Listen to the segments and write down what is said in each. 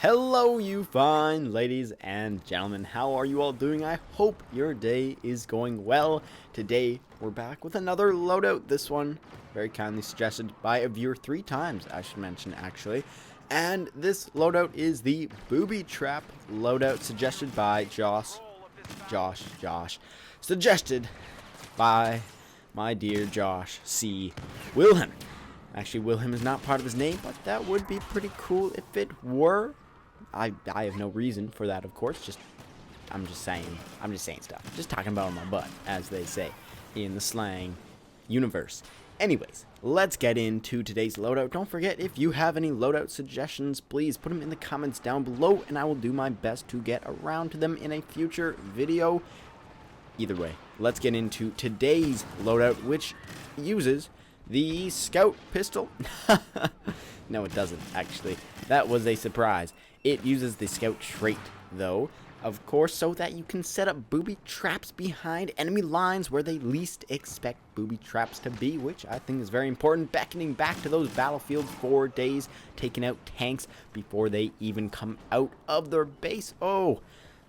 Hello, you fine ladies and gentlemen. How are you all doing? I hope your day is going well. Today, we're back with another loadout. This one, very kindly suggested by a viewer 3 times, I should mention, actually. And this loadout is the Booby Trap Loadout, suggested by Josh. Suggested by my dear Josh C. Wilhelm. Actually, Wilhelm is not part of his name, but that would be pretty cool if it were. I have no reason for that, of course. I'm just saying stuff. Just talking about my butt, as they say in the slang universe. Anyways, let's get into today's loadout. Don't forget, if you have any loadout suggestions, please put them in the comments down below, and I will do my best to get around to them in a future video. Either way, let's get into today's loadout, which uses the Scout pistol. No, it doesn't, actually. That was a surprise. It uses the Scout trait, though, of course, so that you can set up booby traps behind enemy lines where they least expect booby traps to be, which I think is very important, beckoning back to those Battlefield 4 days, taking out tanks before they even come out of their base. Oh,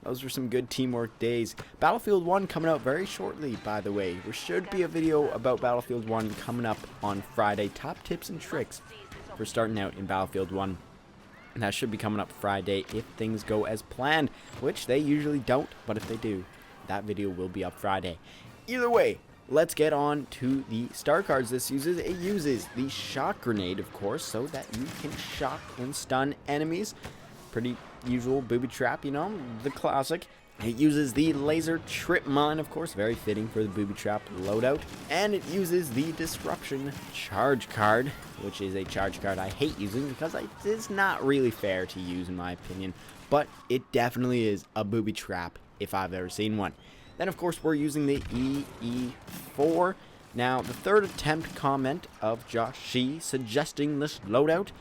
those were some good teamwork days. Battlefield 1 coming out very shortly, by the way. There should be a video about Battlefield 1 coming up on Friday. Top tips and tricks for starting out in Battlefield 1. And that should be coming up Friday if things go as planned, which they usually don't, but if they do, that video will be up Friday. Either way, let's get on to the star cards this uses. It uses the shock grenade, of course, so that you can shock and stun enemies. Pretty usual booby trap, you know, the classic. It uses the laser trip mine, of course, very fitting for the booby trap loadout. And it uses the disruption charge card, which is a charge card I hate using because it's not really fair to use in my opinion. But it definitely is a booby trap if I've ever seen one. Then, of course, we're using the EE4. Now, the third attempt comment of Josh Shee suggesting this loadout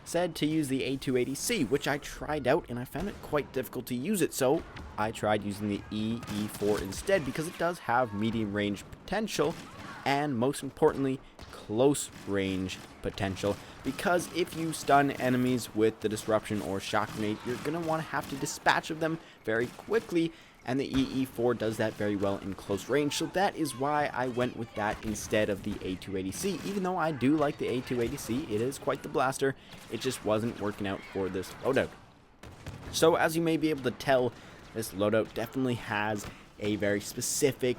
said to use the A280C, which I tried out and I found it quite difficult to use it, so I tried using the EE4 instead because it does have medium range potential and, most importantly, close range potential, because if you stun enemies with the disruption or shock grenade, you're going to want to have to dispatch of them very quickly, and the EE4 does that very well in close range, so that is why I went with that instead of the A280C. Even though I do like the A280C, it is quite the blaster, it just wasn't working out for this loadout. So as you may be able to tell, this loadout definitely has a very specific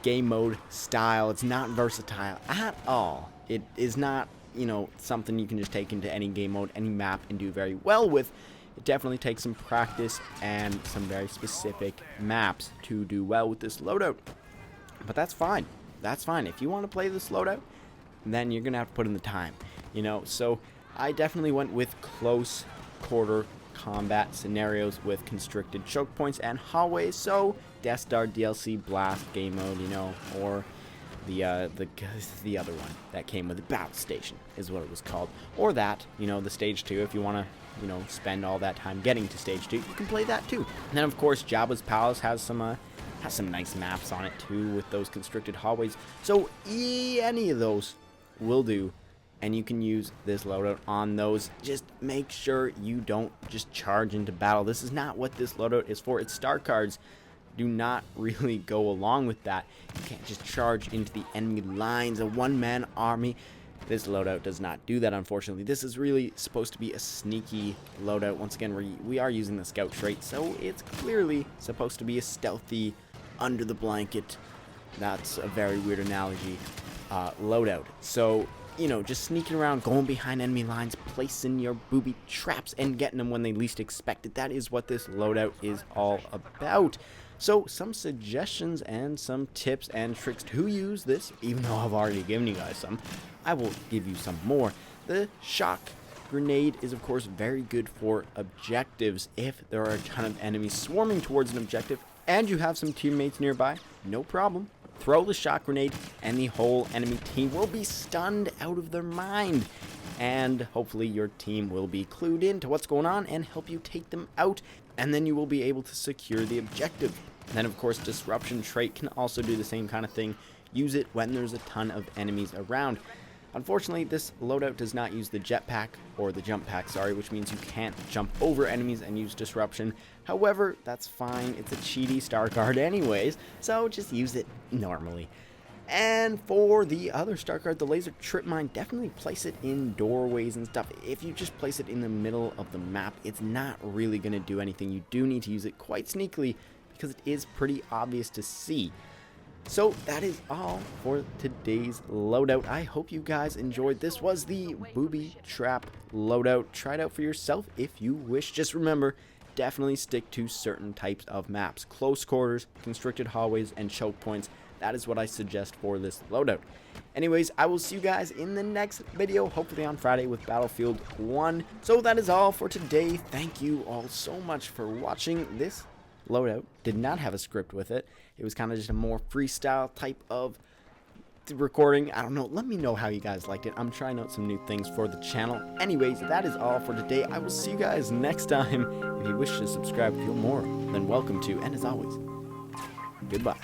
game mode style. It's not versatile at all. It is not, you know, something you can just take into any game mode, any map, and do very well with. It definitely takes some practice and some very specific maps to do well with this loadout. But that's fine. That's fine. If you want to play this loadout, then you're going to have to put in the time. You know, so I definitely went with close quarter combat scenarios with constricted choke points and hallways. So Death Star DLC Blast game mode, you know, or the other one that came with the battle station is what it was called. Or that, you know, the stage 2 if you want to, you know, spend all that time getting to stage 2, you can play that too. And then, of course, Jabba's Palace has some nice maps on it too with those constricted hallways. So any of those will do, and you can use this loadout on those. Just make sure you don't just charge into battle. This is not what this loadout is for. Its star cards do not really go along with that. You can't just charge into the enemy lines, a one-man army. This loadout does not do that, unfortunately. This is really supposed to be a sneaky loadout. Once again, we are using the scout trait, so it's clearly supposed to be a stealthy, under the blanket, that's a very weird analogy, loadout. So, you know, just sneaking around, going behind enemy lines, placing your booby traps and getting them when they least expect it. That is what this loadout is all about. So, some suggestions and some tips and tricks to use this, even though I've already given you guys some. I will give you some more. The shock grenade is, of course, very good for objectives. If there are a ton of enemies swarming towards an objective and you have some teammates nearby, no problem. Throw the shock grenade and the whole enemy team will be stunned out of their mind. And hopefully your team will be clued in to what's going on and help you take them out. And then you will be able to secure the objective. And then, of course, disruption trait can also do the same kind of thing. Use it when there's a ton of enemies around. Unfortunately, this loadout does not use the jetpack, or the jump pack, sorry, which means you can't jump over enemies and use disruption. However, that's fine, it's a cheaty star card anyways, so just use it normally. And for the other star card, the laser trip mine, definitely place it in doorways and stuff. If you just place it in the middle of the map, it's not really going to do anything. You do need to use it quite sneakily because it is pretty obvious to see. So that is all for today's loadout. I hope you guys enjoyed. This was the Booby Trap Loadout. Try it out for yourself if you wish. Just remember, definitely stick to certain types of maps. Close quarters, constricted hallways, and choke points. That is what I suggest for this loadout. Anyways, I will see you guys in the next video, hopefully on Friday with Battlefield 1. So that is all for today. Thank you all so much for watching. This loadout did not have a script with it. It was kind of just a more freestyle type of recording. I don't know. Let me know how you guys liked it. I'm trying out some new things for the channel. Anyways, that is all for today. I will see you guys next time. If you wish to subscribe, feel more than welcome to. And as always, goodbye.